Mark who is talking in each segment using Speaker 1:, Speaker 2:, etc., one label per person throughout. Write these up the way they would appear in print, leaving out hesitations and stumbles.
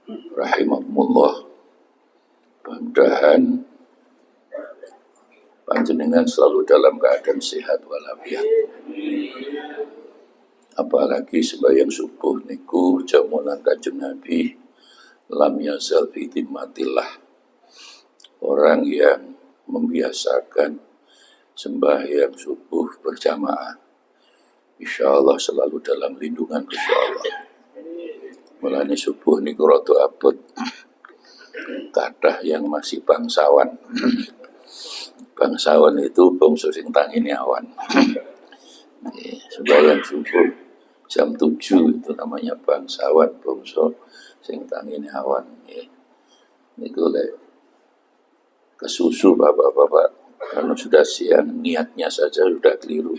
Speaker 1: Rahimahumullah. Mudah-mudahan panjenengan selalu dalam keadaan sehat walafiat. Apalagi sembahyang subuh niku jamunan Kanjeng Nabi, lam yazal fi dhimmatillah. Orang yang membiasakan sembahyang subuh berjamaah, insya Allah selalu dalam lindungan Gusti Allah. Mulane subuh niku rada abot, kathah yang masih bangsawan. Bangsawan itu bangsa sing tangine awan. Sembahyang subuh jam 7 itu namanya bangsawan, bangsa sing tangine awan. Niku lek kesusu bapak-bapak, karena sudah siang niatnya saja sudah keliru.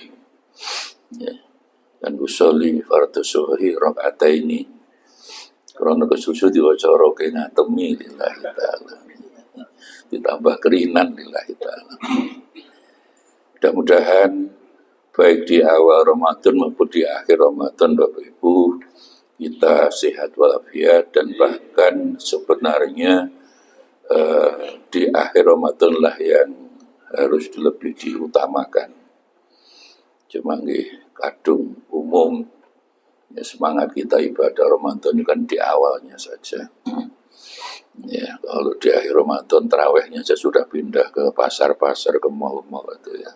Speaker 1: Dan usoli fardhu zuhri rakaataini, karena kesusu diwaca roke ngatemi lillahi ta'ala, ditambah kerinan lillahi ta'ala. Mudah-mudahan baik di awal Ramadan maupun di akhir Ramadan, Bapak Ibu, kita sehat walafiat, dan bahkan sebenarnya di akhir Ramadan lah yang harus lebih diutamakan. Cuma kadung umum ya, semangat kita ibadah Ramadan kan di awalnya saja. Ya, kalau di akhir Ramadan tarawihnya saja sudah pindah ke pasar-pasar, ke mal-mal itu ya.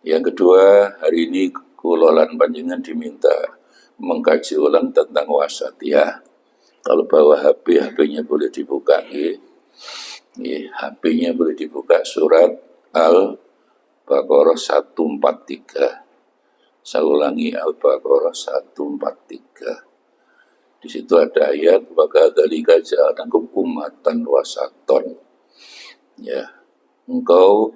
Speaker 1: Yang kedua, hari ini kulolan panjenengan diminta mengkaji ulang tentang wasatiyah. Kalau bawa HP, HP-nya boleh dibuka. HP-nya boleh dibuka surat Al-Baqarah 143. Saya ulangi, Al-Baqarah 143. Di situ ada ayat wa kadzalika ja'alnakum ummatan wasaton. Ya, engkau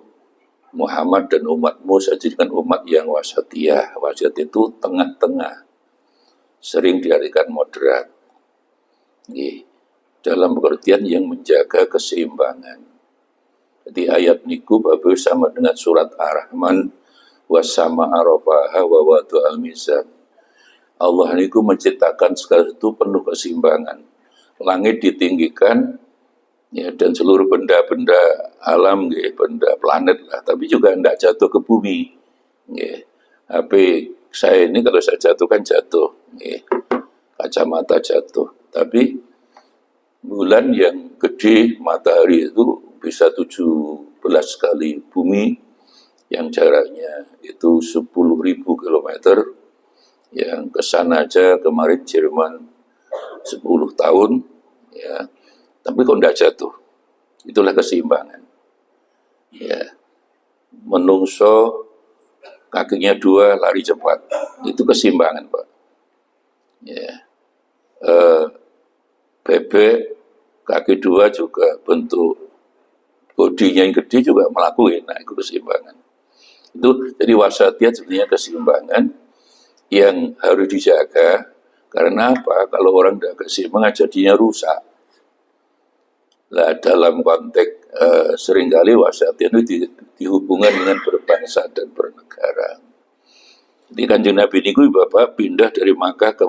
Speaker 1: Muhammad dan umatmu saya jadikan umat yang wasatiyah. Wasat itu tengah-tengah, sering diartikan moderat. Dalam pengertian yang menjaga keseimbangan. Jadi ayat niku Bapak sama dengan surat Ar-Rahman, wasama arafaha wa wadu al-mizan. Allah niku menciptakan segala itu penuh keseimbangan. Langit ditinggikan, ya, dan seluruh benda-benda alam, benda planet lah, tapi juga tidak jatuh ke bumi. HP saya ini kalau saya jatuhkan jatuh, kacamata jatuh, tapi bulan yang gede, matahari itu bisa 17 kali bumi, yang jaraknya itu 10.000 kilometer, yang kesana aja kemarin Jerman 10 tahun, ya, tapi kok tidak jatuh. Itulah keseimbangan. Ya, menungso kakinya 2 lari cepat, itu keseimbangan, Pak. Ya, bebek kaki 2 juga bentuk bodinya yang gede juga melakukan, nah itu keseimbangan. Itu jadi wasatiyah sebenarnya keseimbangan yang harus dijaga. Karena apa? Kalau orang tidak keseimbangan jadinya rusak. Nah, dalam konteks seringkali wasatiyah itu dihubungkan dengan berbangsa dan bernegara. Jadi Kanjeng Nabi niku Bapak pindah dari Makkah ke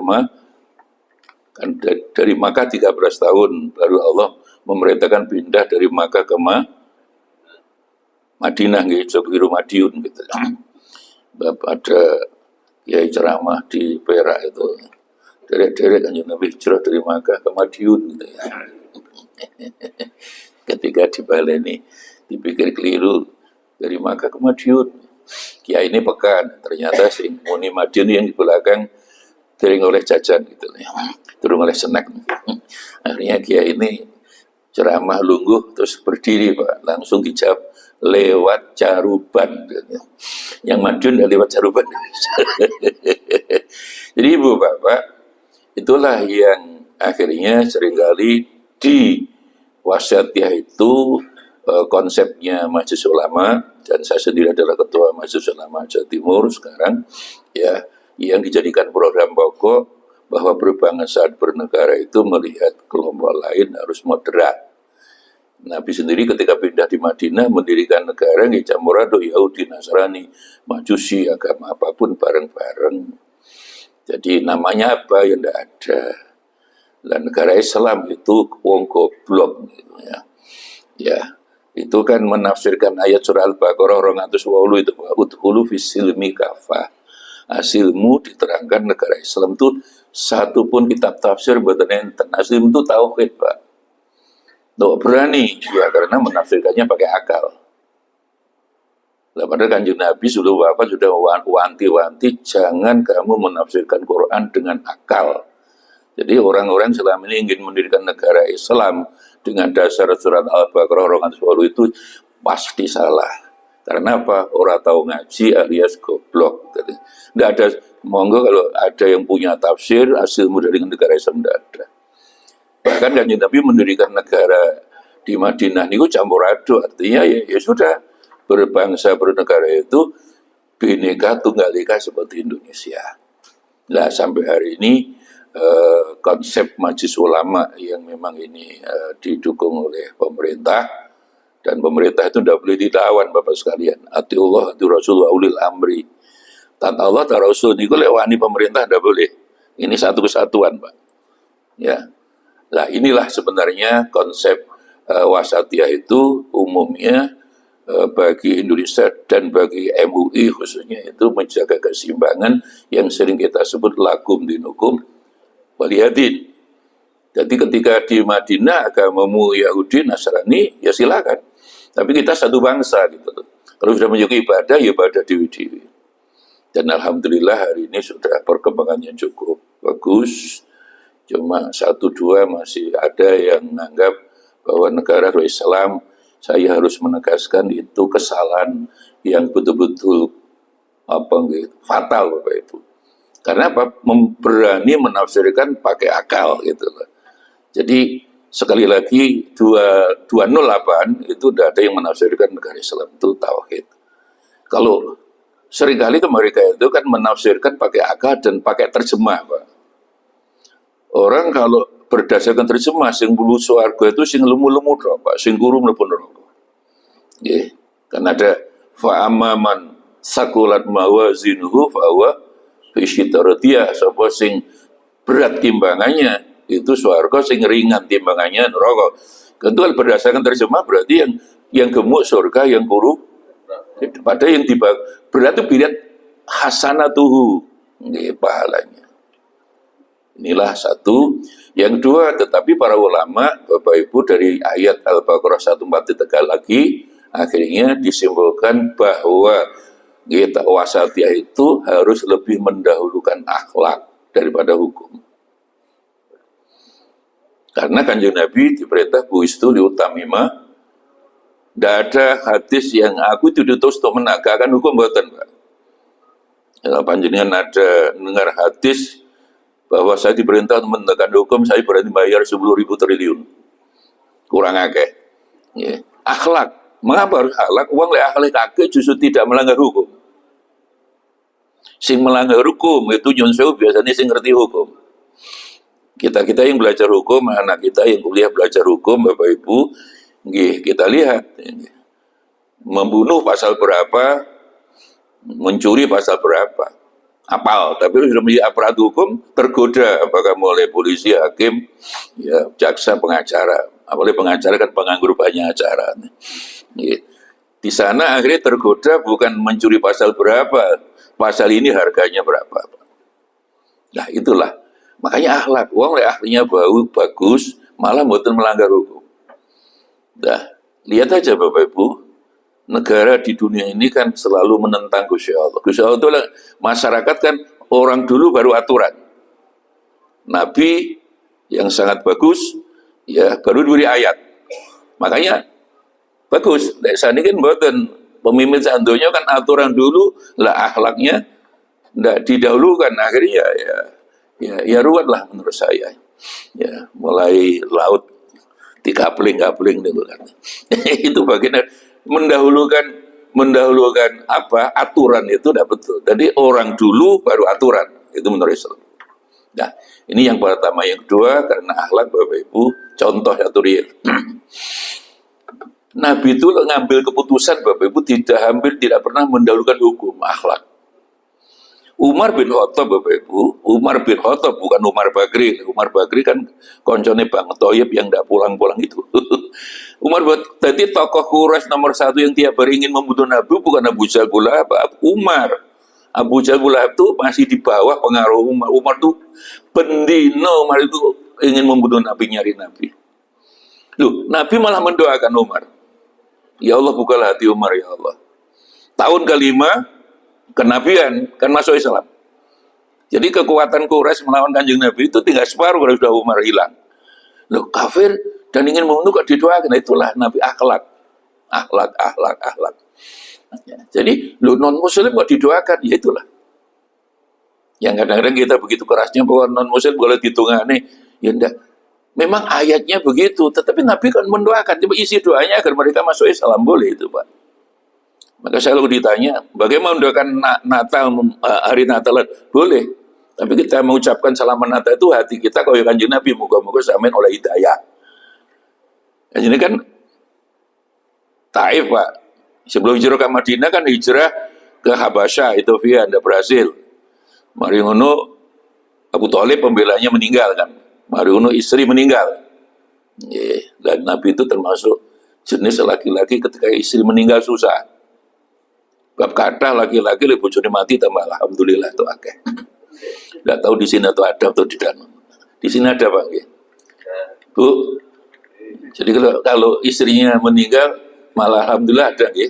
Speaker 1: kan dari Makkah 13 tahun baru Allah memerintahkan pindah dari Makkah ke Madinah, gitu, Biru Madiun gitu. Bapak ada kiai ceramah di Perak itu, derek-derek Kanjeng Nabi hijrah dari Makkah ke Madiun gitu ya. Ketika dibaleni dipikir keliru, dari Makkah ke Madiun. Kiai ini pekan, ternyata si Muni Madiun yang di belakang tering oleh jajan gitu ya, turun oleh snack. Akhirnya Kiai ini ceramah lungguh terus berdiri Pak, langsung dijawab lewat Caruban. Yang Madiun ya lewat Caruban. Jadi Ibu Bapak, itulah yang akhirnya seringkali di wasatiyah itu konsepnya Majelis Ulama, dan saya sendiri adalah ketua Majelis Ulama Jawa Timur sekarang, ya, yang dijadikan program pokok bahwa berbangsa dan bernegara itu melihat kelompok lain harus moderat. Nabi sendiri ketika pindah di Madinah mendirikan negara yang campur aduk Yahudi, Nasrani, Majusi, agama apapun bareng-bareng. Jadi namanya apa yang tidak ada. Dan negara Islam itu wong goblok gitu ya. Ya, itu kan menafsirkan ayat surah Al-Baqarah 280 itu udkhulu fis-silmi kafah. Hasilmu diterangkan negara Islam itu satu pun kitab tafsir mboten enten. Aslim itu tauhid, Pak. Tuh berani ya karena menafsirkannya pakai akal. Lah padahal Kanjeng Nabi sudah wafat sudah wanti-wanti jangan kamu menafsirkan Quran dengan akal. Jadi orang-orang selama ini ingin mendirikan negara Islam dengan dasar surat Al-Baqarah 280 itu pasti salah. Karena apa? Orang tahu ngaji alias goblok. Jadi, nggak ada, monggo kalau ada yang punya tafsir hasil dari negara Islam tidak ada. Bahkan Kanjeng Nabi mendirikan negara di Madinah itu campur aduk, artinya ya sudah berbangsa bernegara itu bineka tunggal ika seperti Indonesia. Nah sampai hari ini konsep Majelis Ulama yang memang ini didukung oleh pemerintah dan pemerintah itu tidak boleh dilawan Bapak sekalian. Atiullah, ati Rasul, ulil amri. Taat Allah, taat Rasul itu lewani pemerintah tidak boleh. Ini satu kesatuan Pak. Ya, nah inilah sebenarnya konsep wasatiyah itu umumnya bagi Indonesia dan bagi MUI khususnya itu menjaga keseimbangan yang sering kita sebut lakum dinukum waliyadin. Jadi ketika di Madinah agamamu Yahudi, Nasrani, ya silakan. Tapi kita satu bangsa gitu. Kalau sudah menjaga ibadah, ya ibadah dewi-dewi. Dan alhamdulillah hari ini sudah perkembangannya cukup bagus. Cuma satu dua masih ada yang menganggap bahwa negara Islam saya harus menegaskan itu kesalahan yang betul-betul fatal Bapak Ibu. Karena apa? Berani menafsirkan pakai akal gitu loh. Jadi sekali lagi 208 itu tidak ada yang menafsirkan negara Islam itu tauhid. Kalau seringkali ke mereka itu kan menafsirkan pakai akal dan pakai terjemah Pak. Orang kalau berdasarkan terjemah sing bulu swarga itu sing lemu-lemu Pak, sing guru mlebu neraka. Nggih, kan ada fa amman sakulat mawazinuhu fa huwa fi syitratiyah, sapa sing berat timbangannya itu swarga, sing ringan timbangannya neraka. Tentu berdasarkan terjemah berarti yang gemuk surga, yang guru pada yang berat itu bidat hasanatuhu, nggih pahalanya. Inilah satu. Yang dua, tetapi para ulama, Bapak Ibu, dari ayat Al-Baqarah 143 lagi, akhirnya disimpulkan bahwa kita wasatiyah itu harus lebih mendahulukan akhlak daripada hukum. Karena Kanjeng Nabi diperintah buistu liutamima, tidak ada hadis yang aku diutus untuk menegakkan hukum buatan Pak. Kalau panjenengan ada dengar hadis bahwa saya diperintah untuk menegakkan hukum, saya berani bayar 10.000 triliun. Kurang akeh. Ya. Akhlak. Mengapa harus akhlak? Uang lek akhlak akeh justru tidak melanggar hukum. Sing melanggar hukum itu nyun sewu biasanya sing ngerti hukum. Kita yang belajar hukum, anak kita yang kuliah belajar hukum, Bapak Ibu, nggih, kita lihat. Membunuh pasal berapa, mencuri pasal berapa. Apal, tapi sudah menjadi aparat hukum tergoda apakah mulai polisi, hakim, ya jaksa, pengacara. Apalagi pengacara kan penganggur banyak acara. Ya. Di sana akhirnya tergoda bukan mencuri pasal berapa, pasal ini harganya berapa. Nah itulah, makanya akhlak, uang ahlinya bagus, malah bukan melanggar hukum. Nah, lihat aja Bapak Ibu, negara di dunia ini kan selalu menentang Gusti Allah. Gusti Allah itu masyarakat kan orang dulu baru aturan. Nabi yang sangat bagus, ya baru diberi ayat. Makanya bagus. Saat ini kan buatan pemimpin sandonya kan aturan dulu, lah akhlaknya tidak didahulukan. Akhirnya ya ruwet lah menurut saya. Ya mulai laut dikapling gitu kan. Itu bagian mendahulukan apa aturan itu tidak betul. Jadi orang dulu baru aturan, itu menurut Islam. Nah ini yang pertama. Yang kedua, karena akhlak Bapak Ibu, contoh satu real. Nabi itu ngambil keputusan Bapak Ibu hampir tidak pernah mendahulukan hukum, akhlak. Umar bin Khattab, Bapak Ibu, Umar bin Khattab bukan Umar Bakri. Umar Bakri kan koncone Bang Toyib yang tidak pulang-pulang itu. Umar tadi tokoh Quraisy nomor satu yang tiap hari ingin membunuh Nabi bukan Abu Jahal Umar. Abu Jahal itu masih di bawah pengaruh Umar. Umar tuh pendino, Umar itu ingin membunuh Nabi, nyari Nabi. Loh, Nabi malah mendoakan Umar. Ya Allah, bukalah hati Umar, ya Allah. Tahun kelima, kenabian, kan masuk Islam. Jadi kekuatan Quraisy melawan Kanjeng Nabi itu tinggal separuh kalau sudah Umar hilang. Loh, kafir dan ingin membunuh kok didoakan. Nah, itulah Nabi akhlak. Akhlak. Ya, jadi lu non muslim kok didoakan, ya itulah. Yang kadang-kadang kita begitu kerasnya bahwa non muslim boleh ditungani, ya enggak. Memang ayatnya begitu, tetapi Nabi kan mendoakan. Coba isi doanya agar mereka masuk Islam, boleh itu, Pak. Maka saya lalu ditanya, bagaimana mendoakan Natal, hari Natal? Boleh. Tapi kita mengucapkan selamat Natal itu hati kita kau Kanjeng Nabi, moga-moga samain oleh hidayah. Ini kan Taif, Pak. Sebelum hijrah ke Madinah kan hijrah ke Habasyah, Ethiopia, tidak berhasil. Mari ngono Abu Thalib pembelanya meninggal kan. Mari ngono istri meninggal. Dan Nabi itu termasuk jenis laki-laki ketika istri meninggal susah. Bab kata laki-laki lebih bojone mati tambah alhamdulillah itu akeh. Tidak tahu di sini atau ada atau tidak. Di sini ada, Pak. Bu. Jadi kalau istrinya meninggal malah alhamdulillah ada ya.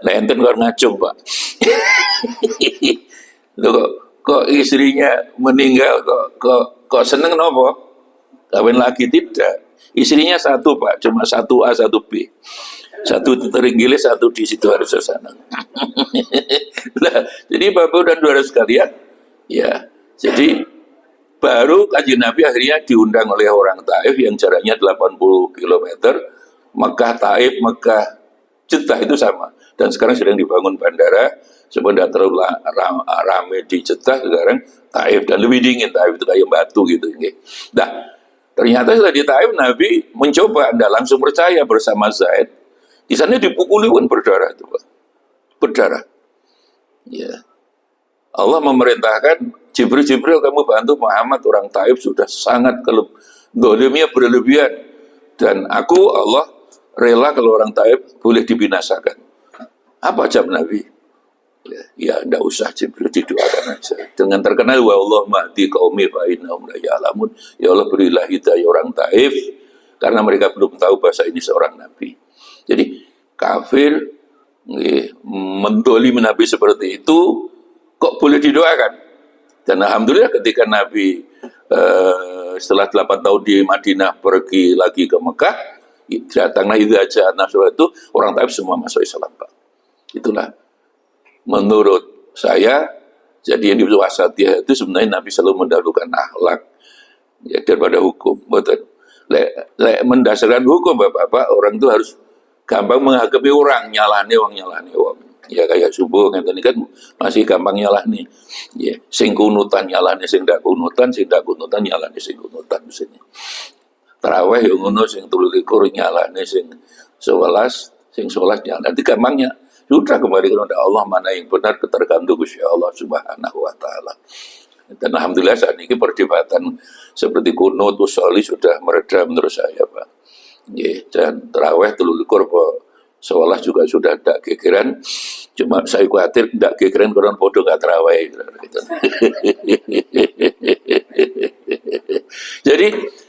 Speaker 1: Nah, enten kok ngacung, Pak. kok istrinya meninggal kok seneng nopo? Kawin lagi tidak. Istrinya satu, Pak, cuma satu A satu B. Satu di Teringgili, satu di Sidoarjo sana. Nah, jadi Bapak dan saudara sekalian, ya, jadi baru Kanjeng Nabi akhirnya diundang oleh orang Taif yang jaraknya 80 km. Mekah, Taif, Mekah, Jeddah itu sama. Dan sekarang sedang dibangun bandara, sebenarnya terlalu rame di Jeddah sekarang Taif, dan lebih dingin. Taif itu kayak batu gitu. Nah, ternyata setelah di Taif Nabi mencoba, Anda langsung percaya bersama Zaid. Di sana dipukuli pun berdarah itu, Pak. Berdarah. Ya. Allah memerintahkan Jibril kamu bantu Muhammad, orang Taif sudah sangat dolimnya berlebihan. Dan aku Allah rela kalau orang Taif boleh dibinasakan. Apa jawab Nabi? Ya tidak usah Jibril, didoakan aja. Dengan terkenal wa Allah mahdi qaumi fa innahum la ya'lamun. Ya Allah berilah hidayah orang Taif karena mereka belum tahu bahasa ini seorang Nabi. Jadi kafir mendolimi Nabi seperti itu kok boleh didoakan. Dan alhamdulillah ketika Nabi setelah 8 tahun di Madinah pergi lagi ke Mekah, datanglah idza nasrullah itu orang Taif semua masuk Islam, Pak. Itulah menurut saya. Jadi yang disebut wasatiyah itu sebenarnya Nabi selalu mendahulukan akhlak ya daripada hukum. Betul. Mendasarkan hukum, Bapak-bapak, orang itu harus gampang menghakimi orang, nyalahne wong. Ya kayak subuh ngeten kan masih gampang nyalahne. Ya, sing kunutan nyalahne sing ndak kunutan, sing ndak kunutan nyalahne sing kunutan mesti. Tarawih yo ngono, sing 23 nyalahne sing 11, sing 11 nyalahne. Nanti gampangnya sudah kembali kepada Allah, mana yang benar tergantung Gusti Allah Subhanahu wa taala. Dan alhamdulillah saat ini perdebatan seperti kunut usholi sudah mereda menurut saya, Pak. Dan terawih 23 seolah juga sudah tidak gegeran, cuma saya khawatir tidak gegeran karena bodoh nggak terawih gitu.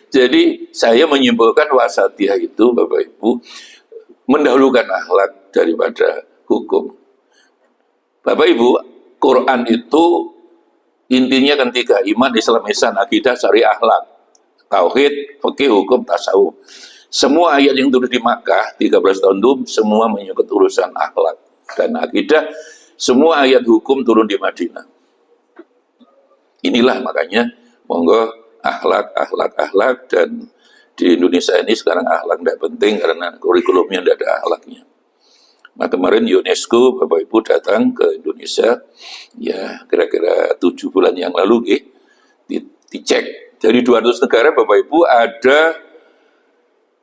Speaker 1: jadi saya menyimpulkan wasatiyah itu, Bapak Ibu, mendahulukan akhlak daripada hukum. Bapak Ibu, Quran itu intinya kan 3, iman, Islam, ihsan, akidah, syariah, akhlak, tauhid, fikih, hukum, tasawuf. Semua ayat yang turun di Makkah 13 tahun itu semua menyangkut urusan akhlak dan akidah. Semua ayat hukum turun di Madinah. Inilah makanya monggo akhlak dan di Indonesia ini sekarang akhlak tidak penting karena kurikulumnya tidak ada akhlaknya. Nah kemarin UNESCO Bapak Ibu datang ke Indonesia ya kira-kira 7 bulan yang lalu dicek dari 200 negara Bapak Ibu ada.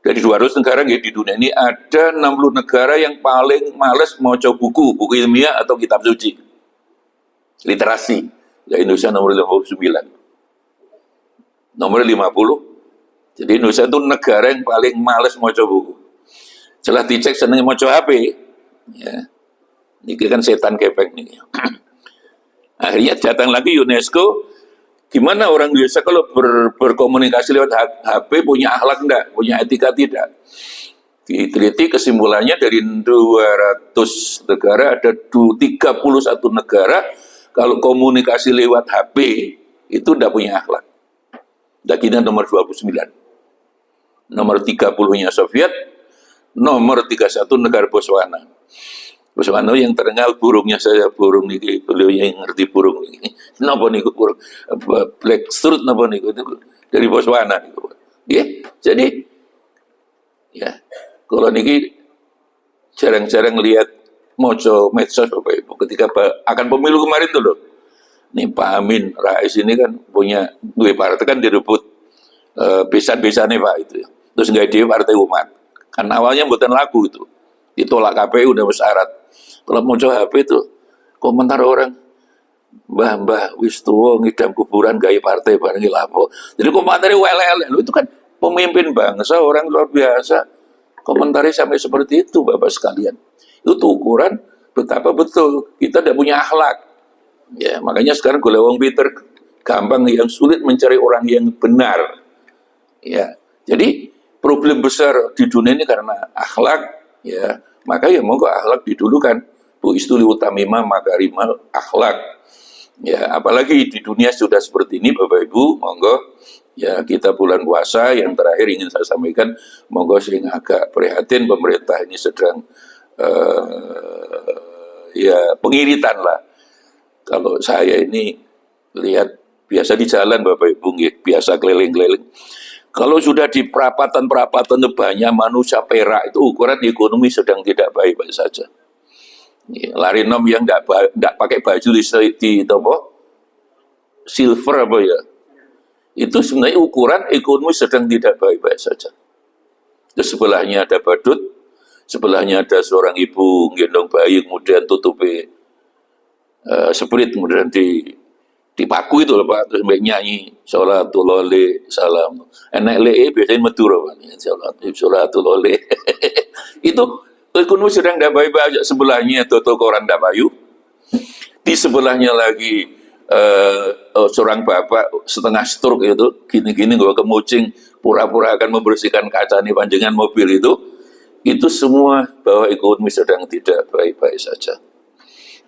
Speaker 1: Dari 200 negara di dunia ini ada 60 negara yang paling males mau coba buku ilmiah atau kitab suci. literasi. Ya, Indonesia nomor 59. Nomor 50. Jadi Indonesia itu negara yang paling males maca buku. Setelah dicek seneng maca HP. Ya. Ini kan setan kepeng nih. Akhirnya datang lagi UNESCO. Gimana orang Indonesia kalau berkomunikasi lewat HP punya akhlak enggak, punya etika tidak? Diteliti kesimpulannya dari 200 negara ada 31 negara kalau komunikasi lewat HP itu enggak punya akhlak. Kita nomor 29. Nomor 30-nya Soviet, nomor 31 negara Botswana. Botswana yang terkenal burungnya saya, burung niki, beliau yang ngerti burung niki. Napa niku burung black strut napa niku dari Botswana niku. Nggih. Jadi ya, kalau niki jarang-jarang lihat moco medsos Bapak Ibu ketika akan pemilu kemarin tuh loh. Nih Pak Amin Rais ini kan punya dua partai kan direbut besan-besannya Pak itu. Terus nggak dia partai umat. Kan awalnya bukan laku itu. Ditolak KPU udah syarat. Kalau mau coba HP itu komentar orang mbah wis tuwa ngidam kuburan gaya partai bareng lapo. Jadi komentarnya welele lu itu kan pemimpin bangsa orang luar biasa. Komentarnya sampai seperti itu Bapak sekalian. Itu ukuran betapa betul kita tidak punya akhlak. Ya, makanya sekarang gue wong Peter gampang yang sulit mencari orang yang benar. Ya. Jadi problem besar di dunia ini karena akhlak, ya. Maka ya monggo akhlak didulukan. Bu istuli utamima makarimal akhlak. Ya, apalagi di dunia sudah seperti ini Bapak Ibu, monggo ya kita bulan puasa yang terakhir ingin saya sampaikan, monggo sing agak prihatin pemerintah ini sedang ya pengiritan lah. Kalau saya ini lihat biasa di jalan Bapak Ibu, biasa keliling-keliling. Kalau sudah di perapatan-perapatan banyak manusia perak itu ukuran ekonomi sedang tidak baik-baik saja. Larinom yang nggak pakai baju di topo silver apa ya, itu sebenarnya ukuran ekonomi sedang tidak baik-baik saja. Terus sebelahnya ada badut, sebelahnya ada seorang ibu gendong bayi kemudian tutupi sprit kemudian dipaku itu loh Pak, terus nyanyi sholatul lole salam enak le biasanya Madura Pak, sholatul lole itu ekonomi sedang tidak baik-baik. Sebelahnya toto koran tidak bayu, di sebelahnya lagi seorang bapak setengah stroke itu gini-gini gua kemucing pura-pura akan membersihkan kaca nih panjangan mobil itu semua bahwa ekonomi sedang tidak baik-baik saja.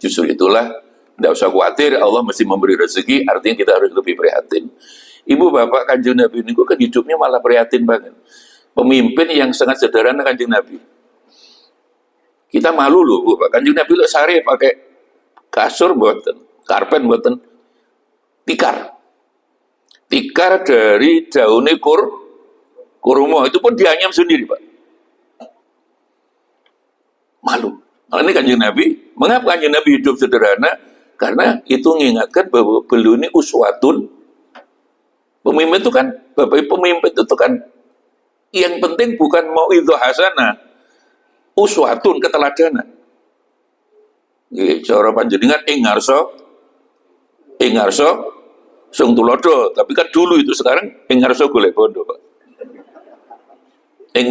Speaker 1: Justru itulah tidak usah khawatir, Allah mesti memberi rezeki, artinya kita harus lebih prihatin. Ibu bapak Kanjeng Nabi ini kan hidupnya malah prihatin banget. Pemimpin yang sangat sederhana Kanjeng Nabi. Kita malu loh Bu, Kanjeng Nabi lo sehari pakai kasur buatan, karpet buatan, tikar dari daunnya kurma itu pun dianyam sendiri Pak. Malu. Nah, ini Kanjeng Nabi, mengapa Kanjeng Nabi hidup sederhana? Karena itu mengingatkan bahwa beliau ini uswatun. Pemimpin itu kan, Bapak pemimpin itu kan yang penting bukan mau itu hasanah, uswatun keteladanan. Nggih, cara panjenengan ing ngarsa sing tulodo, tapi kan dulu itu, sekarang ing ngarsa golek bondo, Pak. Ing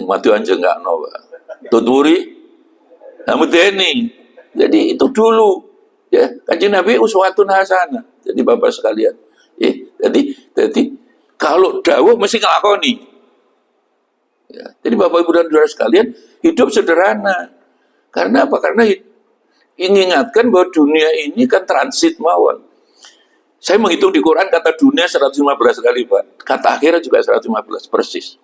Speaker 1: madya anjengakno, Pak. Tuturi namudeni. Jadi itu dulu ya, Kanjeng Nabi uswatun hasanah. Jadi Bapak sekalian, jadi kalau dawuh mesti nglakoni. Ya, jadi Bapak Ibu dan Saudara sekalian, hidup sederhana. Karena apa? Karena ingatkan bahwa dunia ini kan transit mawon. Saya menghitung di Quran kata dunia 115 kali, Pak. Kata akhirat juga 115 persis.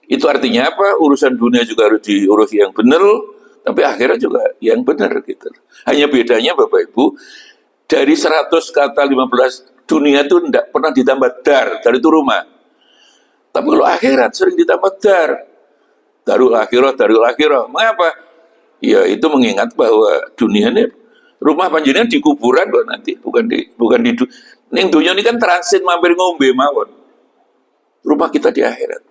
Speaker 1: Itu artinya apa? Urusan dunia juga harus diurus yang benar, tapi akhirat juga yang benar gitu. Hanya bedanya Bapak Ibu, dari 100 kata 15 dunia itu tidak pernah ditambah dar itu rumah. Tapi kalau akhirat sering ditambah darul akhirah. Mengapa? Ya itu mengingat bahwa dunia ini rumah panjenengan di kuburan kok nanti, bukan di dunia ini kan transit mampir ngombe mawon. Rumah kita di akhirat.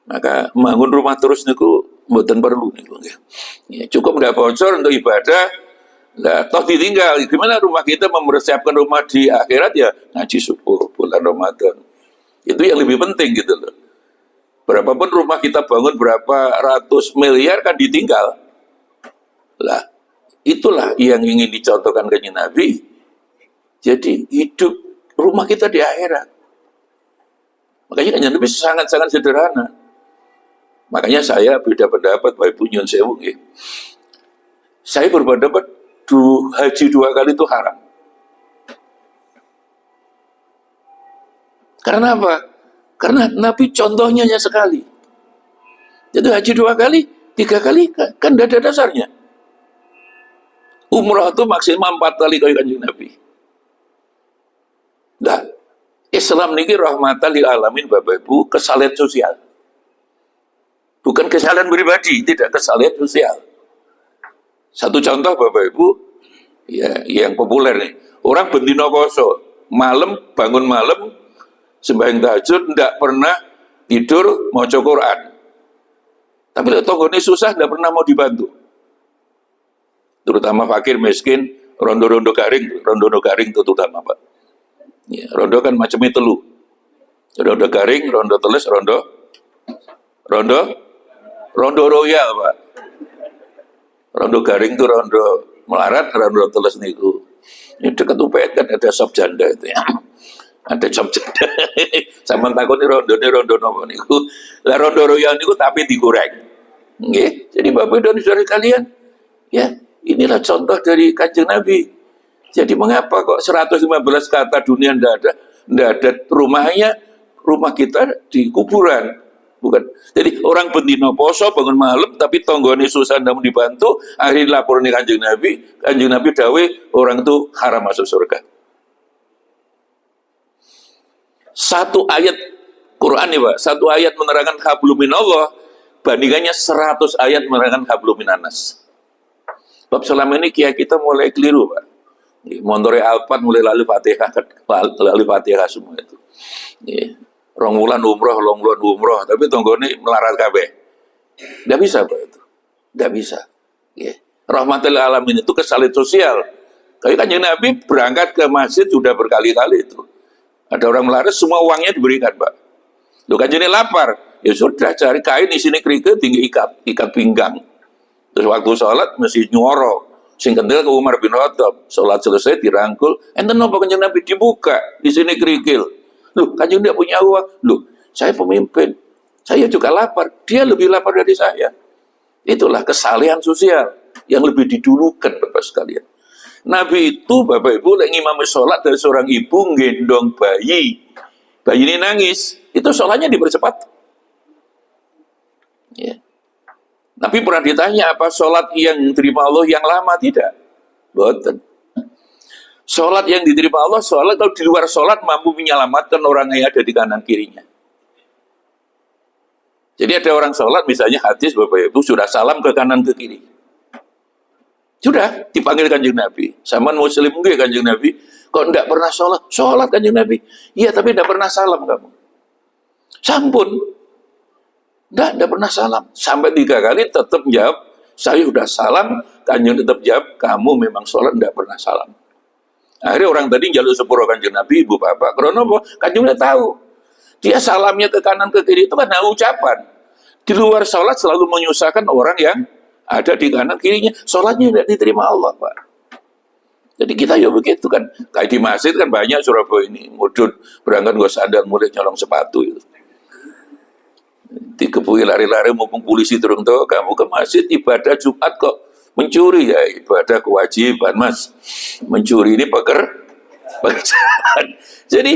Speaker 1: Maka bangun rumah terus niku Mboten perlu niku nggih. Ya, cukup ndak bocor untuk ibadah. Lah toh ditinggal. Gimana rumah kita mempersiapkan rumah di akhirat ya ngaji subuh bulan Ramadan. Itu yang lebih penting gitu loh. Berapapun rumah kita bangun berapa ratus miliar kan ditinggal. Lah itulah yang ingin dicontohkan ke Nabi. Jadi hidup rumah kita di akhirat. Makanya kan Nabi sangat-sangat sederhana. Makanya saya beda pendapat Bapak Ibu nyun sewu nggih. Saya berpendapat haji 2 kali itu haram. Karena apa? Karena Nabi contohnya hanya sekali. Jadi haji 2 kali, 3 kali kan tidak ada dasarnya. Umrah itu maksimal 4 kali kaya Kanjeng Nabi. Nah, Islam niki rahmatan lil alamin Bapak Ibu, kesalahan sosial. Bukan kesalahan pribadi, tidak kesalahan sosial. Satu contoh Bapak Ibu, ya yang populer nih. Orang bendino poso, malam bangun malam sembahyang tahajud tidak pernah tidur maca Quran. Tapi tonggone susah tidak pernah mau dibantu. Terutama fakir miskin, rondo-rondo garing itu terutama Pak. Ya, rondo kan macamnya telu. Rondo garing, rondo teles, rondo royal Pak. Rondo garing itu rondo melarat, rondo teles niku. Ini dekat UPN kan ada shop janda itu ya. Ada shop janda. Sama takut rondo nopo niku. Lah rondo royal niku tapi digoreng. Nggih. Jadi Bapak dan Saudara kalian, ya, inilah contoh dari Kanjeng Nabi. Jadi mengapa kok 115 kata dunia ndak ada rumahnya, rumah kita di kuburan. Bukan. Jadi orang bendino poso bangun malam tapi tonggone susah namun dibantu, akhirnya lapor nih Kanjeng Nabi dawe orang itu haram masuk surga. Satu ayat Quran nih Pak, satu ayat menerangkan hablum minallah bandingannya 100 ayat menerangkan hablum minanas. Bab selama ini kiai kita mulai keliru Pak. Montore Alphard mulai lalu Fatihah semua itu. Rong wulan umroh, tapi tonggone melarat kabeh. Tidak bisa Pak itu. Tidak bisa. Rahmatul alamin itu kesalahan sosial. Kayak Kanjeng Nabi berangkat ke masjid sudah berkali-kali itu. Ada orang melarat semua uangnya diberikan Pak. Lu Kanjeng lapar, ya sudah cari kain di sini kerikil tinggi ikat pinggang. Terus waktu sholat mesti nyuara. Sing kendel ke Umar bin Khattab, sholat selesai dirangkul, enten napa Kanjeng Nabi dibuka di sini kerikil. Loh, Kanjeng tidak punya uang. Loh, saya pemimpin. Saya juga lapar. Dia lebih lapar dari saya. Itulah kesalahan sosial yang lebih didulukan Bapak sekalian. Nabi itu Bapak Ibu lagi ngimami sholat dari seorang ibu gendong bayi. Bayi ini nangis. Itu sholatnya dipercepat. Ya. Tapi pernah ditanya apa sholat yang diterima Allah yang lama? Tidak. Boten. Sholat yang diterima Allah, sholat kalau di luar sholat mampu menyelamatkan orang yang ada di kanan kirinya. Jadi ada orang sholat, misalnya hadis Bapak Ibu sudah salam ke kanan ke kiri. Sudah dipanggil Kanjeng Nabi. Saman muslim gue Kanjeng Nabi, kok enggak pernah sholat? Sholat Kanjeng Nabi. Iya tapi enggak pernah salam kamu. Sampun. Enggak pernah salam. Sampai 3 kali tetap jawab, saya sudah salam, Kanjeng tetap jawab, kamu memang sholat enggak pernah salam. Akhirnya orang tadi jalur sepuro Kanjeng Nabi, ibu bapak. Karena apa? Kanjeng udah tahu. Dia salamnya ke kanan ke kiri itu kan ucapan. Di luar sholat selalu menyusahkan orang yang ada di kanan kirinya. Sholatnya tidak diterima Allah Pak. Jadi kita ya begitu kan. Kayak di masjid kan banyak Surabaya ini. Mudun berangkat gak sadar mulai nyolong sepatu itu. Dikepui lari-lari mumpung polisi turun tuh. Kamu ke masjid ibadah Jumat kok mencuri ya ibadah kewajiban Mas. Mencuri ini pekerjaan. Jadi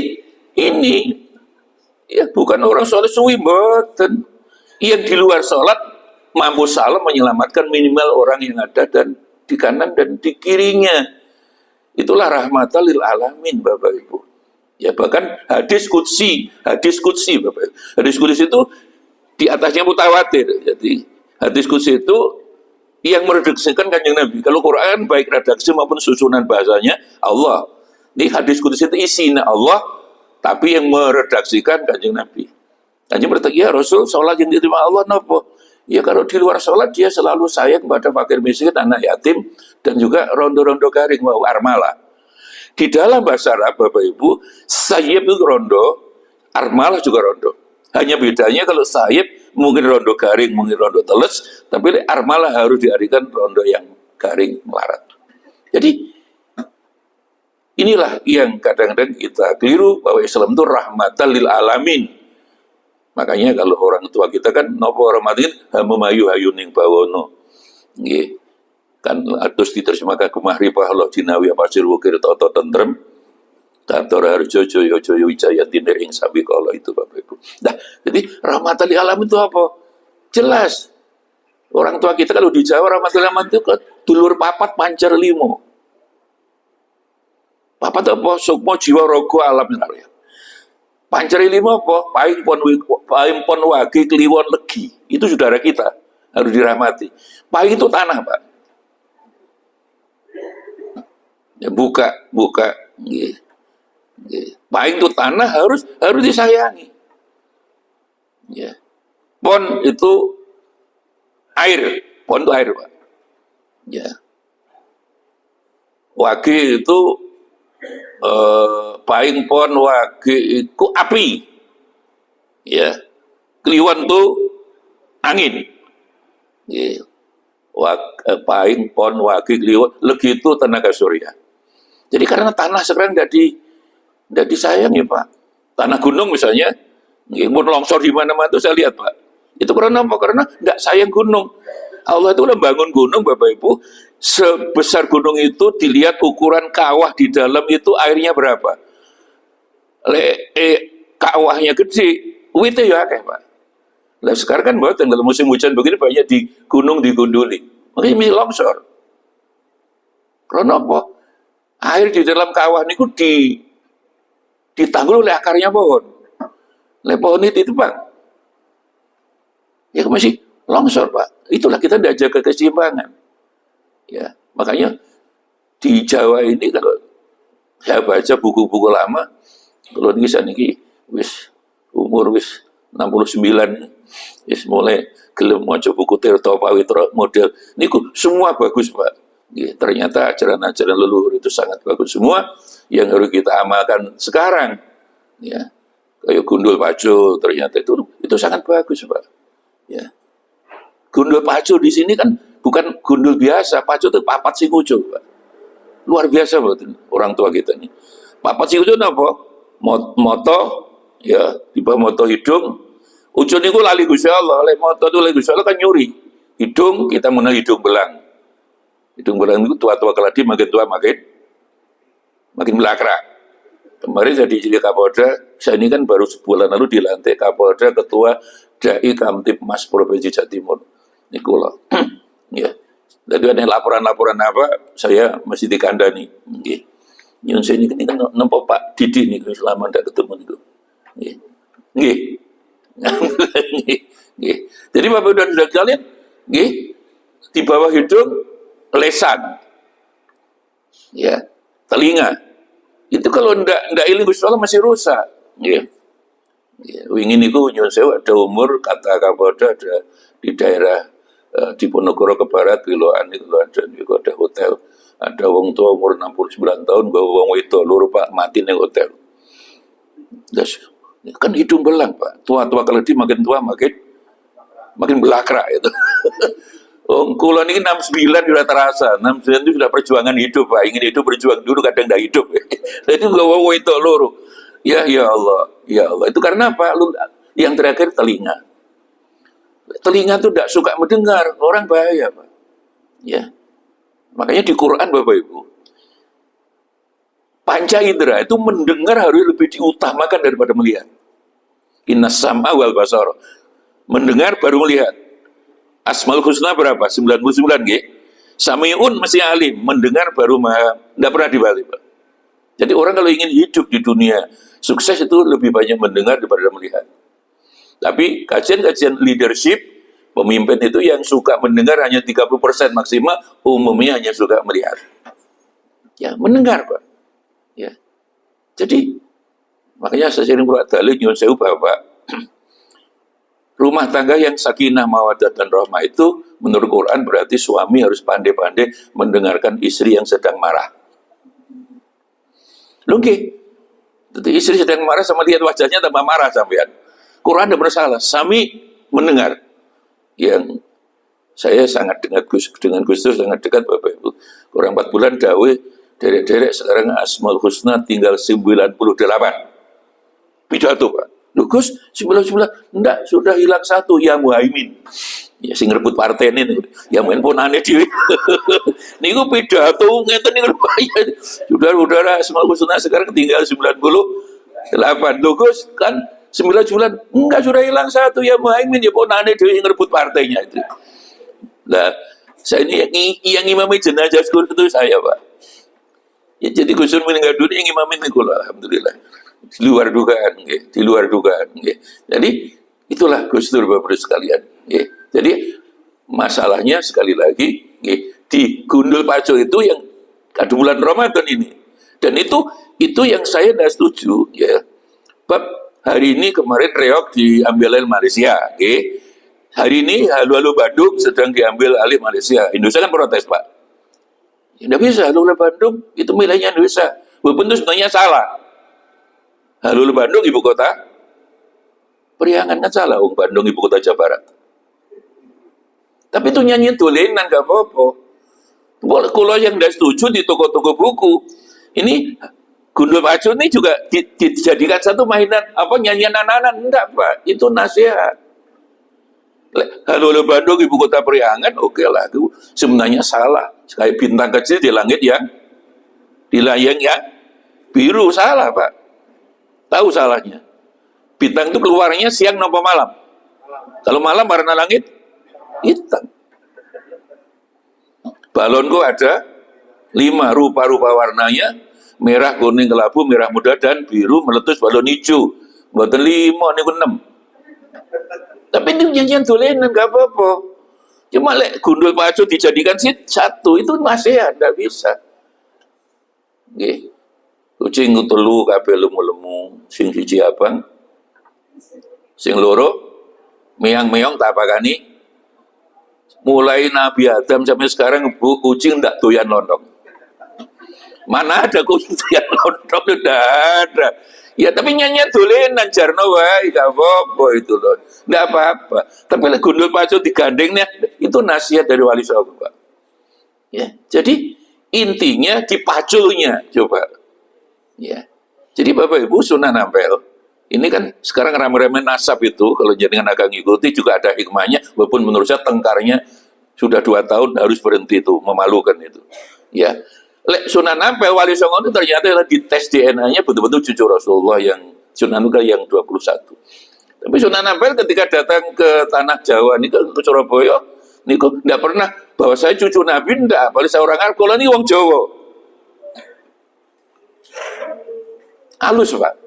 Speaker 1: ini ya bukan orang sholat suwi mboten. Yang di luar sholat mampu salam menyelamatkan minimal orang yang ada dan di kanan dan di kirinya. Itulah rahmatan lil alamin Bapak Ibu. Ya bahkan hadis qudsi Bapak Ibu. Hadis qudsi itu di atasnya mutawatir. Jadi hadis qudsi itu yang meredaksikan Kanjeng Nabi. Kalau Quran baik redaksi maupun susunan bahasanya Allah. Ini hadis qudsi itu isinya Allah, tapi yang meredaksikan Kanjeng Nabi. Kanjeng bertanya, ya Rasul, sholat yang diterima Allah napa? Ya kalau di luar sholat dia selalu sayang kepada fakir miskin, anak yatim, dan juga rondo-rondo garing, mau armala. Di dalam bahasa Arab, Bapak Ibu, sayyib itu rondo, armalah juga rondo. Hanya bedanya kalau sayyib mungkin rondo garing, mungkin rondo teles, tapi armalah harus diartikan rondo yang garing, melarat. Jadi inilah yang kadang-kadang kita keliru, bahwa Islam itu rahmatan lil alamin. Makanya kalau orang tua kita kan nopo rahmatin hamumayu hayuning bawono. Nggih. Kan atus diterjemahkan kumahrifah Allah jinawi pasir wukir toto tentrem. Tator harjo joyo joyo wijaya tinir ing sabi kalau itu Bapak Ibu. Nah, jadi rahmatan lil alamin itu apa? Jelas. Orang tua kita kalau di Jawa rahmatan lil alamin itu dulur papat pancar limo. Papat apa? Sukmo jiwa rogo alam narya. Pancari lima apa? Paing pon wagi kliwon legi. Itu saudara kita, harus dirahmati. Paing itu tanah, Pak. Ya, buka. Paing itu tanah harus disayangi. Ya. Pon itu air, pon itu air, Pak. Ya. Wagi itu paing pon wage iku api, ya. Kliwon tuh angin, ya. Paing pon wage kliwon legi itu tenaga surya. Jadi karena tanah sekarang tidak disayangi, Pak. Tanah gunung misalnya, mau longsor di mana-mana itu saya lihat, Pak. Itu karena apa? Karena tidak sayang gunung. Allah itu udah bangun gunung, Bapak Ibu, sebesar gunung itu dilihat ukuran kawah di dalam itu airnya berapa. Kawahnya gede, wite ya akeh, Pak. Nah sekarang kan buat dalam musim hujan begini banyak di gunung digunduli, makanya ini longsor. Karena apa? Air di dalam kawah ini ditanggul oleh akarnya pohon. Oleh pohon itu Bang. Ya masih longsor, Pak. Itulah kita tidak jaga keseimbangan. Ya, makanya di Jawa ini kalau saya baca buku-buku lama, kalau niki wis umur wis 69, wis mulai gelem maca buku Tirta Pawitra model niku semua bagus, Pak. Ya, ternyata ajaran-ajaran leluhur itu sangat bagus semua yang harus kita amalkan sekarang. Ya, kayak gundul pacu ternyata itu sangat bagus, Pak. Ya. Gundul pacu di sini kan bukan gundul biasa, pacu itu papat sikucu, Pak. Luar biasa buat orang tua kita nih. Papat sikucu apa? Moto, ya, tiba moto hidung. Ujung itu lali Gusti Allah, oleh moto itu lali Gusti Allah kan nyuri. Hidung kita mengenal hidung belang. Hidung belang itu tua-tua keladi makin tua makin belakrak. Kemarin saya jadi Kapolda, saya ini kan baru sebulan lalu dilantik Kapolda Ketua Dai Kamtibmas Provinsi Jawa Timur. Niku loh. Ya. Jadi ada laporan-laporan apa, saya masih dikandani. Nggih. Nyun ini kan nempo Pak Didi niku selama ndak ketemu niku. Nggih. Nggih. Nggih. Jadi Bapak dan Saudara sekalian, nggih, di bawah hidung lesan. Ya, telinga. Itu kalau ndak iling Gusti Allah masih rusak. Nggih. Ya, ingin niku nyun sewu ada umur kata Kapolda ada di daerah di Ponorogo ke barat Wiloan itu ada hotel, ada wong tua umur 69 tahun bawa wong itu loro Pak mati ning hotel. Das, kan hidung belang, Pak. Tua-tua keledi makin tua makin belakrak itu. Oh, kula niki 69 sudah terasa. 69 itu sudah perjuangan hidup, Pak. Ingin hidup berjuang dulu kadang enggak hidup. Itu bawa wong itu loro. Ya Allah, ya Allah. Itu karena apa? Yang terakhir telinga. Telinga itu tidak suka mendengar, orang bahaya, Pak. Ya. Makanya di Quran, Bapak Ibu, panca indera itu mendengar harus lebih diutamakan daripada melihat. Inna sam'a wal basar. Mendengar baru melihat. Asmaul husna berapa? 99, nggih. Sami'un mesti alim, mendengar baru tidak pernah dibalik, Pak. Jadi orang kalau ingin hidup di dunia sukses itu lebih banyak mendengar daripada melihat. Tapi kajian-kajian leadership, pemimpin itu yang suka mendengar hanya 30% maksimal, umumnya hanya suka melihat. Ya, mendengar, Pak. Ya. Jadi, makanya saya sering buat dalil nyuwun sewu Bapak. Rumah tangga yang sakinah, mawaddah dan rahmah itu menurut Quran berarti suami harus pandai-pandai mendengarkan istri yang sedang marah. Oke, istri sedang marah sama lihat wajahnya tambah marah sampean. Quran tidak bersalah. Sami mendengar. Yang saya sangat dengan Gus Dur sangat dekat Bapak Ibu. Kurang 4 bulan dawe derek-derek sekarang Asmaul Husna tinggal 98. Pidato Pak. Loh Gus, 99 enggak, sudah hilang satu, ya Muhaimin. Ya sing ngerebut partai ini, ya main pun aneh diri. Niku pidato ngeten niku. Saudara-saudara Asmaul Husna sekarang tinggal 98. Loh Gus, kan 99 enggak, sudah hilang satu, ya Muhaimin, ya pun aneh diri ngerebut partainya itu. Nah, saya ini yang imami jenazah itu saya Pak. Ya jadi Gus Dur meninggal dunia yang imamin niku alhamdulillah. Di luar dugaan, di luar dugaan. Jadi itulah Gus Dur Bapak Ibu sekalian. Jadi masalahnya sekali lagi di Gundul Paco itu yang ada bulan Ramadan ini, dan itu yang saya tidak setuju ya. Bab hari ini kemarin reok diambil alih Malaysia, hari ini Halo-Halo Bandung sedang diambil alih Malaysia. Indonesia kan protes Pak. Tidak bisa Halo-Halo Bandung itu miliknya Indonesia. Walaupun itu sebenarnya salah. Halo Bandung ibu kota Periangan kan salah, Bandung ibu kota Jawa Barat. Tapi itu nyanyi dolenan gak apa-apa. Kalau yang tidak setuju di toko-toko buku, ini Gundul Paco ini juga dijadikan satu mainan apa nyanyian anak-anak, enggak Pak, itu nasihat. Halo Bandung ibu kota Periangan, oke lah, itu sebenarnya salah. Kayak bintang kecil di langit yang di layang yang biru, salah Pak. Tahu salahnya. Bintang itu keluarnya siang nopo malam. Kalau malam warna langit hitam. Balonku ada 5 rupa-rupa warnanya, merah, kuning, kelabu, merah muda dan biru meletus balon hijau. Mboten 5 niku 6. Tapi itu nyanyian dolenan gak apa-apa. Cuma lek Gundul Paco dijadikan satu itu nasihat, enggak bisa. Nggih. Kucing telu kabeh lemu-lemu, sing siji abang, sing loro meong-meong tak pakani. Mulai Nabi Adam sampai sekarang kucing ndak doyan lontong. Mana ada kucing doyan lontong, udah ada. Ya tapi nyanyi dolenan jarno wae gak apa-apa itu loh. Ndak apa-apa. Tapi lek Gundul Paco digandengnya itu nasihat dari Wali Songo, Pak. Ya, jadi intinya di paculnya coba. Ya, jadi Bapak Ibu Sunan Ampel ini kan sekarang rame-rame nasab itu, kalau jenengan agak ngikuti juga ada hikmahnya, walaupun menurut saya tengkarnya sudah 2 tahun harus berhenti itu, memalukan itu. Ya, Sunan Ampel Wali Songo itu ternyata di tes DNA-nya betul-betul cucu Rasulullah yang Sunan Ampel yang 21. Tapi Sunan Ampel ketika datang ke tanah Jawa ini ke Surabaya, niku tidak pernah bahwa saya cucu Nabi, enggak, paling saya orang Arab, kalau ini wong Jawa. Halus Pak.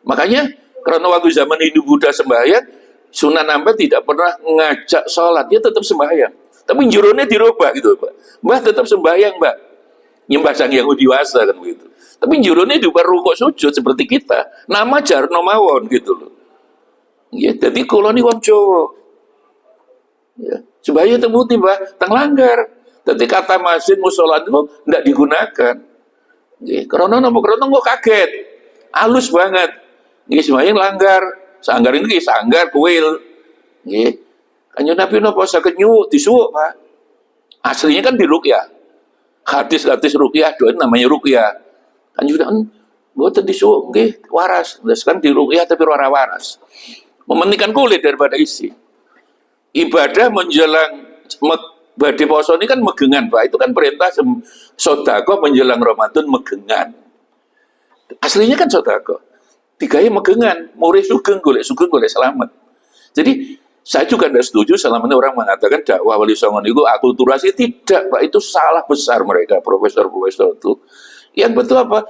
Speaker 1: Makanya karena waktu zaman Hindu Buddha sembahyang, Sunan Ampel tidak pernah ngajak sholat, dia tetap sembahyang. Tapi jurunnya dirubah gitu Pak. Mbah tetap sembahyang Mbak. Nyembah sang Yahudi wasa kan begitu. Tapi jurunnya diubah rukuk sujud seperti kita. Nama Jarno mawon gitu loh. Ya, jadi kalau ini wong Jawa. Ya, sembahyang temuti Mbah, tang langgar. Jadi kata masjid musola itu tidak digunakan. Ya, karena kok kaget. Halus banget. Nggih sembahyang langgar. Sanggar ini sanggar kuil. Nggih. Kanjeng Nabi napa saged nyuwuk disuwuk, Pak. Aslinya kan di ruqyah. Hadis-hadis ruqyah doa namanya ruqyah. Kanjeng Nabi mboten disuwuk nggih waras. Kan di ruqyah tapi ora waras. Mementingkan kulit daripada isi. Ibadah menjelang badhe poso ini kan megengan, Pak. Itu kan perintah sedekah menjelang Ramadan megengan. Aslinya kan sedekah. Digawe megengan, murid sugeng golek selamat. Jadi saya juga tidak setuju selama ini orang mengatakan dakwah Wali Songo itu akulturasi. Tidak, Pak, itu salah besar mereka profesor-profesor itu. Yang betul apa?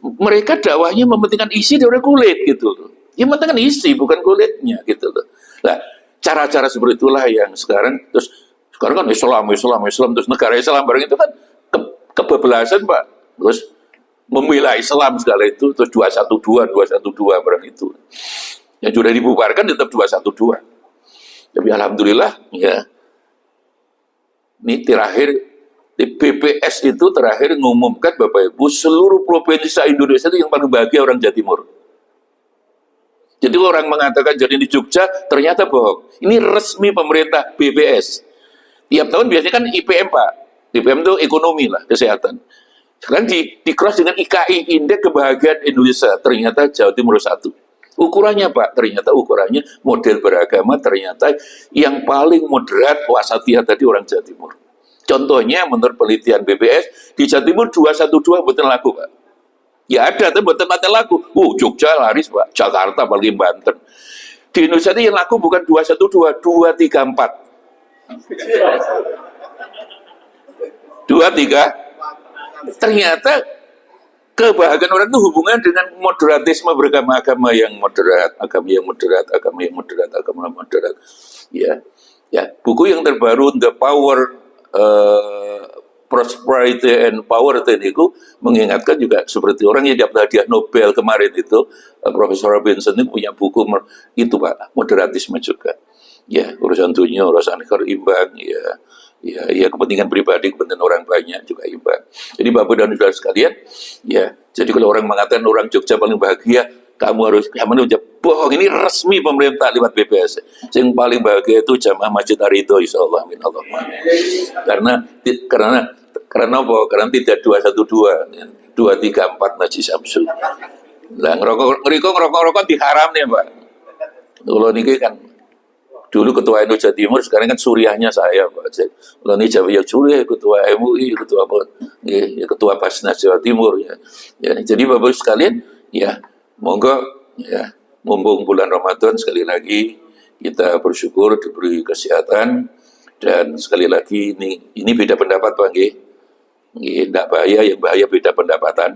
Speaker 1: Mereka dakwahnya mementingkan isi dari kulit gitu loh. Yang mementingkan isi bukan kulitnya gitu loh. Nah, cara-cara seperti itulah yang sekarang kan Islam terus negara Islam bareng itu kan kebablasan Pak. Terus membela Islam segala itu terus 212 barang itu. Yang sudah dibubarkan tetap 212. Tapi alhamdulillah ya, ini terakhir di BPS itu terakhir mengumumkan Bapak Ibu seluruh provinsi Indonesia itu yang paling bahagia orang Jawa Timur. Jadi orang mengatakan jadi di Jogja ternyata bohong. Ini resmi pemerintah BPS. Tiap tahun biasanya kan IPM Pak. IPM itu ekonomi lah, kesehatan. Sekarang di cross dengan IKI, Indeks Kebahagiaan Indonesia. Ternyata Jawa Timur 1. Ukurannya Pak, ternyata ukurannya model beragama, ternyata yang paling moderat wasatiyah tadi orang Jawa Timur. Contohnya menurut penelitian BPS, di Jawa Timur 212 betul laku Pak. Ya ada, tapi betul mata laku. Jogja laris Pak, Jakarta apalagi Banten. Di Indonesia ini yang laku bukan 212, 234. 23. Ternyata kebahagiaan orang itu hubungan dengan moderatisme beragama-agama yang moderat, agama yang moderat, agama yang moderat, agama yang moderat. Ya, ya. Buku yang terbaru The Power, Prosperity and Poverty itu mengingatkan juga seperti orang yang dapat hadiah Nobel kemarin itu, Profesor Robinson itu punya buku itu Pak, moderatisme juga. Ya, urusan dunia, urusan imbang, ya kepentingan pribadi, kepentingan orang banyak juga imbang. Jadi Bapak dan Saudara sekalian, ya, jadi kalau orang mengatakan orang Jogja paling bahagia, kamu harus bohong. Ini resmi pemerintah lewat BPS. Yang paling bahagia itu jamaah Masjid Ar-Ridho, insyaallah, amin Allah. Karena apa? Karena tidak 212, 234 Najis Samsu. Lah ngerokok diharam nih Pak. Kalau niki kan dulu ketua NU Jawa Timur, sekarang kan suriahnya saya Pak. Kalau ini Jawa ya suriah, ketua MUI, ketua apa? Ya, ketua Basnas Jawa Timur ya. Ya, jadi Bapak sekalian, ya monggo ya, mumpung bulan Ramadan sekali lagi kita bersyukur diberi kesehatan, dan sekali lagi ini beda pendapat Pak nggih. Tidak bahaya, yang bahaya beda pendapatan.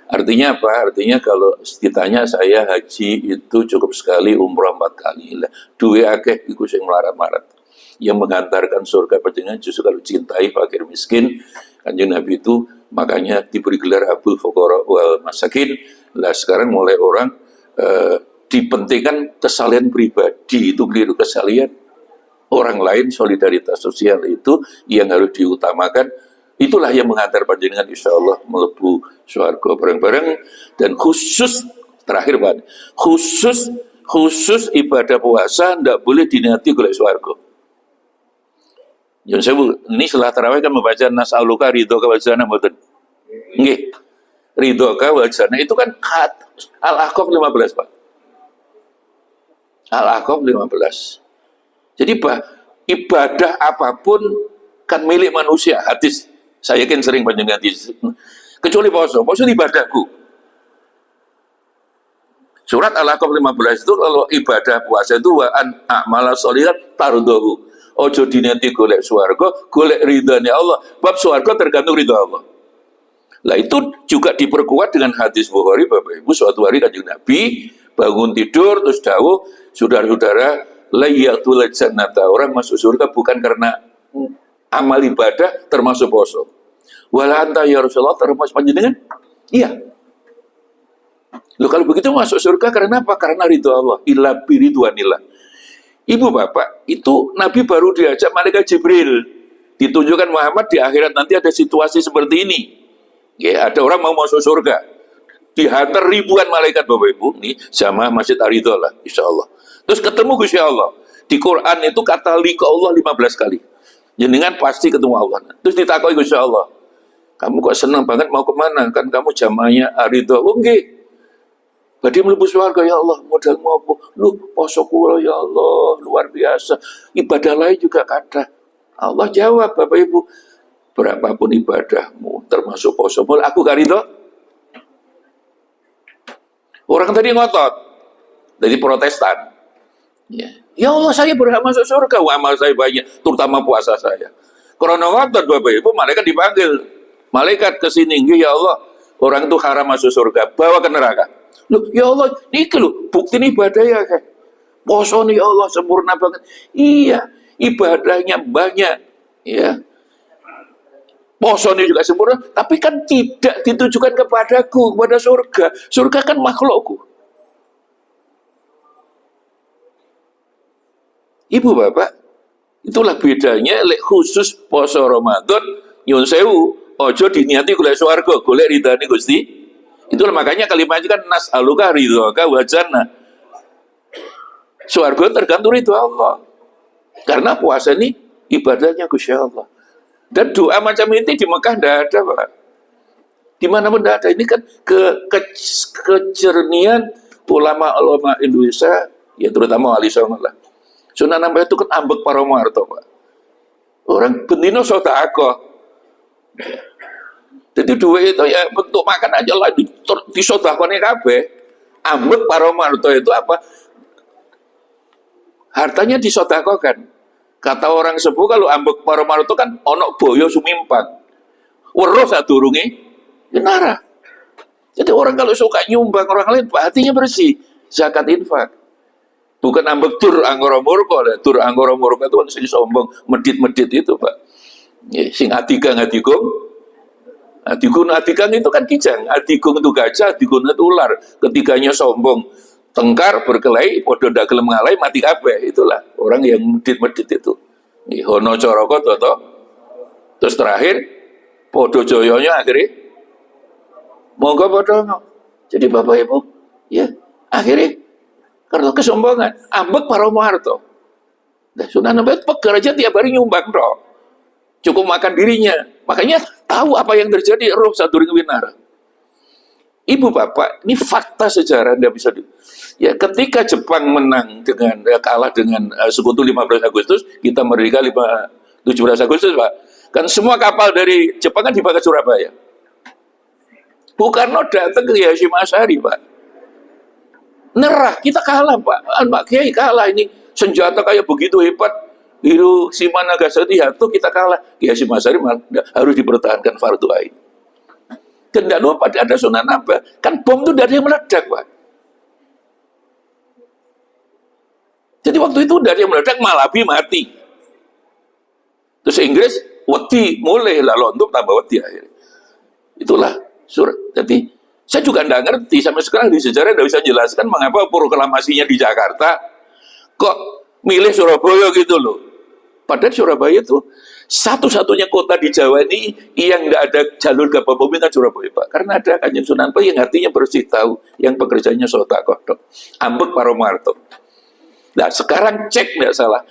Speaker 1: Artinya apa? Artinya kalau ditanya saya haji itu cukup sekali, umroh 4 kali lah. Duwe akeh iku sing melarat-marat. Yang mengantarkan surga panjenengan justru kalau cintai fakir miskin. Kanjeng Nabi itu makanya diberi gelar Abul Fuqara wal Masakin. Lah sekarang mulai orang dipentingkan kesalahan pribadi, itu keliru. Kesalahan orang lain, solidaritas sosial itu yang harus diutamakan. Itulah yang mengantar panjenengan insya Allah melebu swarga bareng-bareng. Dan khusus terakhir Pak, khusus ibadah puasa tidak boleh diniati golek swarga. Jadi ini setelah tarawih kan membaca nas'aluka ridhoka wa jannah mboten. Nggih. Ridhoka wa jannah itu kan Al-Ahqaf 15 Pak. Al-Ahqaf 15. Jadi ibadah apapun kan milik manusia, hadis. Saya yakin sering panjenengan kecuali puasa ibadahku. Surat Al-Ahqaf 15 itu kalau ibadah puasa itu wa an a'mala sholihat tardahu. Ojo dinati golek swarga, golek ridhane Allah. Bab swarga tergantung ridha Allah. Lah itu juga diperkuat dengan hadis Bukhari Bapak Ibu. Suatu hari Kanjeng Nabi bangun tidur terus dawuh, saudara-saudara, layatul jannata, orang masuk surga bukan karena amal ibadah termasuk poso. Wala anta ya Rasulullah termasuk panjenengan? Iya. Loh kalau begitu masuk surga karena apa? Karena ridho Allah. Illa biridwanillah. Ibu bapak, itu Nabi baru diajak malaikat Jibril. Ditunjukkan Muhammad di akhirat nanti ada situasi seperti ini. Ya, ada orang mau masuk surga. Dihantar ribuan malaikat Bapak Ibu. Nih, jamaah Masjid Ar-Ridho lah, insya Allah. Terus ketemu Gusti Allah. Di Quran itu kata liqa Allah 15 kali. Jenengan pasti ketemu Allah. Terus ditakoi Gusti Allah, kamu kok senang banget mau kemana? Kan kamu jamaahnya Ar-Ridho. Oh nggih. Badhe mlebu swarga ya Allah, modalmu apa? Lu poso kula ya Allah, luar biasa. Ibadah lain juga kada. Allah jawab Bapak Ibu, berapapun ibadahmu termasuk poso, aku gak ridho. Orang tadi ngotot, dari Protestan. Ya Allah, saya berhak masuk surga, amal saya banyak, terutama puasa saya. Karena ngotot Bapak Ibu, malaikat dipanggil. Malaikat ke sini, ya Allah, orang itu haram masuk surga, bawa ke neraka. Loh, ya Allah, ini loh, bukti ini ibadah ya kan. Poso nih ya Allah, sempurna banget. Iya, ibadahnya banyak. Ya. Poso ini juga sempurna, tapi kan tidak ditujukan kepadaku, kepada surga. Surga kan makhlukku. Ibu bapak, itulah bedanya lek khusus poso Ramadan nyun sewu ojo diniati golek swarga, golek ridane Gusti. Itulah makanya kalimatnya kan nas'aluka ridhaka wa jannah. Swarga tergantung ridho Allah. Karena puasa ini ibadahnya Gusti Allah. Dan doa macam ini di Mekah tidak ada, Pak. Di mana pun tidak ada. Ini kan kejernihan ulama Indonesia, ya terutama wali songo lah. Sunan Ampel itu kan ambek para marto, Pak. Orang bendino sedekah. Jadi duit itu ya bentuk makan aja lah di sedekahne kabeh. Ambek para marto itu apa? Hartanya disedekahkan. Kata orang sepuh kalau ambek para marto kan onok boyo sumimpang. Weruh sadurunge nara. Jadi orang kalau suka nyumbang orang lain, hatinya bersih. Zakat infak. Bukan ambek tur anggora murka. Tur anggora murka itu kan sing sombong, medit-medit itu, Pak. Ya, sing adigang adigung. Adigung itu kan kijang. Adigung itu gajah, adigung itu ular. Ketiganya sombong, tengkar, berkelahi, podo ndak gelem ngalai, mati kabeh. Itulah orang yang medit-medit itu. Hono coroko toto. Terus terakhir podo joyonya akhirnya monggo podo. Jadi Bapak Ibu, ya akhirnya karena kesombongan ambek para marto. Nah, Sunan Ampel pegar aja tiap hari nyumbang roh. Cukup makan dirinya. Makanya tahu apa yang terjadi roh sadurunge winara. Ibu bapak, ini fakta sejarah tidak bisa ya ketika Jepang menang dengan kalah dengan sekutu 15 Agustus, kita merdeka 17 Agustus, Pak. Kan semua kapal dari Jepang kan dibawa ke Surabaya. Bung Karno datang ke Hasyim Asy'ari, Pak. Nerah, kita kalah, Pak. Pak Kiai kalah ini. Senjata kayak begitu hebat. Hiroshima Nagasaki jatuh, kita kalah. Ki Hasyim Asy'ari harus dipertahankan fardu ain. Dan tidak lupa ada Sunan Ampel. Kan bom itu dari yang meledak, Pak. Jadi waktu itu dari yang meledak, Malabi mati. Terus Inggris, wedi, mulai lah lontok tambah wedi akhirnya. Itulah surat. Jadi saya juga tidak ngerti, sampai sekarang di sejarah tidak bisa jelaskan mengapa proklamasinya di Jakarta kok milih Surabaya gitu loh. Padahal Surabaya itu satu-satunya kota di Jawa ini yang tidak ada jalur kapal bumi kan Surabaya, Pak. Karena ada Kanjeng Sunan Ampel yang artinya bersih tahu, yang pekerjaannya sedekah, ambek para marto. Nah sekarang cek tidak salah,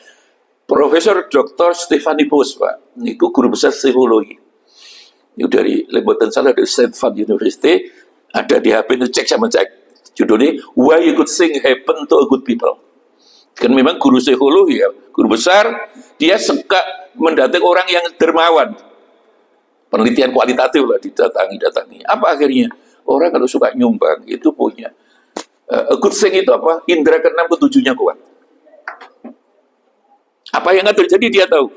Speaker 1: Profesor Dr. Stefanibus, Pak, itu guru besar psikologi. Itu dari Lembotan salah dari Stanford University, ada di HP itu cek sama cek. Judulnya Why a Good Thing Happen to a Good People. Kan memang guru psikologi ya, guru besar, dia suka mendatangi orang yang dermawan. Penelitian kualitatif lah didatangi. Apa akhirnya? Orang kalau suka nyumbang itu punya a good thing itu apa? Indra keenam ketujuhnya kuat. Apa yang akan terjadi dia tahu.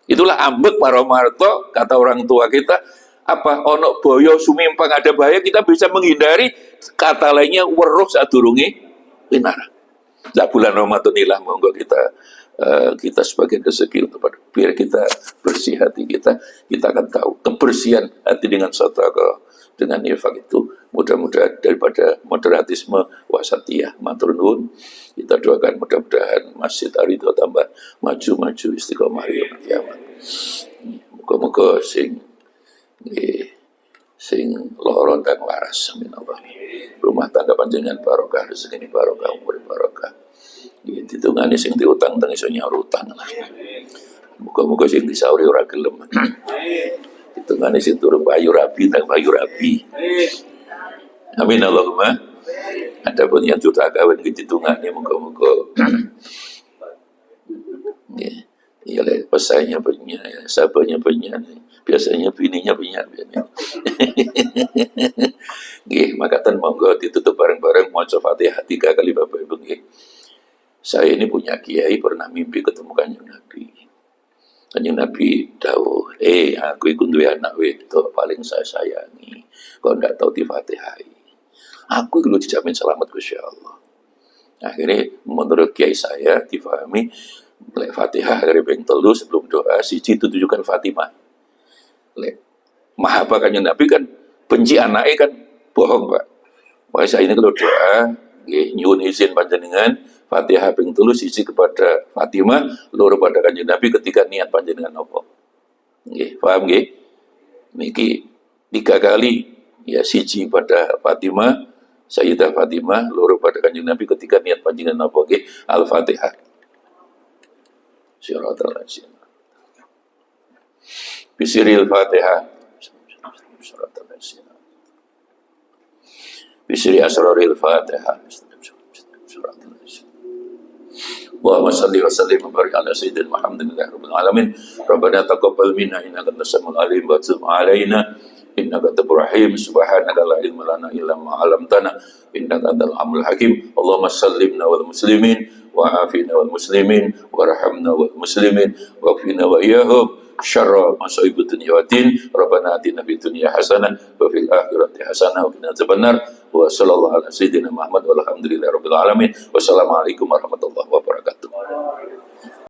Speaker 1: Itulah ambek para marto, kata orang tua kita, apa onok boyo sumimpang ada bahaya, kita bisa menghindari. Kata lainnya weruh sadurunge winara. Nah bulan Ramadan inilah monggo kita sebagai rezeki untuk biar kita bersih hati kita akan tahu kebersihan hati dengan sedekah, dengan infak itu mudah-mudahan daripada moderatisme wasatiyah matur nuwun. Kita doakan mudah-mudahan Masjid Ar-Ridho tambah maju-maju istiqomah yaumil kiamat. Muga-muga sing loron dan waras, amin Allah. Rumah tangga panjenengan barokah, rezeki barokah, umur barokah. Ditungani sing diutang teng iso nyaur utang lah. Muga-muga sing disauri ora gelem. Ditungani sing turun bayu rabi teng bayu rabi. Amin Allahumma. Adapun yang sudah kawin ditungani muga-muga ya pesannya banyak, sabarnya banyak. Biasanya bininya banyak. Nggih, makatan monggo ditutup bareng-bareng maca Fatihah 3 kali Bapak Ibu nggih. Saya ini punya kiai pernah mimpi ketemu Kanjeng Nabi. Kanjeng Nabi dawuh, aku iku duwe anak wedok paling saya sayangi. Kok ndak tahu difatihai. Aku iku dijamin selamat Gusti Allah. Akhirnya menurut kiai saya difahami lek Fatihah dari ping 3 sebelum doa siji ditujukan Fatimah. Lek mahabbah Kanjeng Nabi kan benci anaknya kan bohong, Pak. Makanya saya ini kalau doa nyuwun izin panjenengan Fatihah ping 3 siji kepada Fatimah, loro pada Kanjeng Nabi ketika niat panjenengan apa. Nggih, paham nggih? Niki 3 kali ya, siji pada Fatimah, Sayyidah Fatimah, loro pada Kanjeng Nabi ketika niat panjenengan apa nggih? Al-Fatihah. Siratal ladzina. Bisiril Fatihah. Siratal ladzina. Bisri asraril Fatihah. Siratal ladzina. Allahumma salli wa sallim wa barik ala sayyidina Muhammadin rabbil alamin. Rabbana taqabbal minna innaka antas samiul alim wa tub alaina innaka tawwabur rahim. Subhanaka la ilma lana illa ma 'allamtana innaka antal alimul hakim. Allahumma sallimna wal muslimin wa afina wal muslimin warhamna wal muslimin wa qina wa iyyahum syarra masa'ib dunya wa din. Rabbana atina fid dunya hasanah wa fil akhirati hasanah wa qina adzabannar. Wa sallallahu ala sayyidina Muhammad walhamdulillahi rabbil alamin. Wassalamualaikum warahmatullahi wabarakatuh.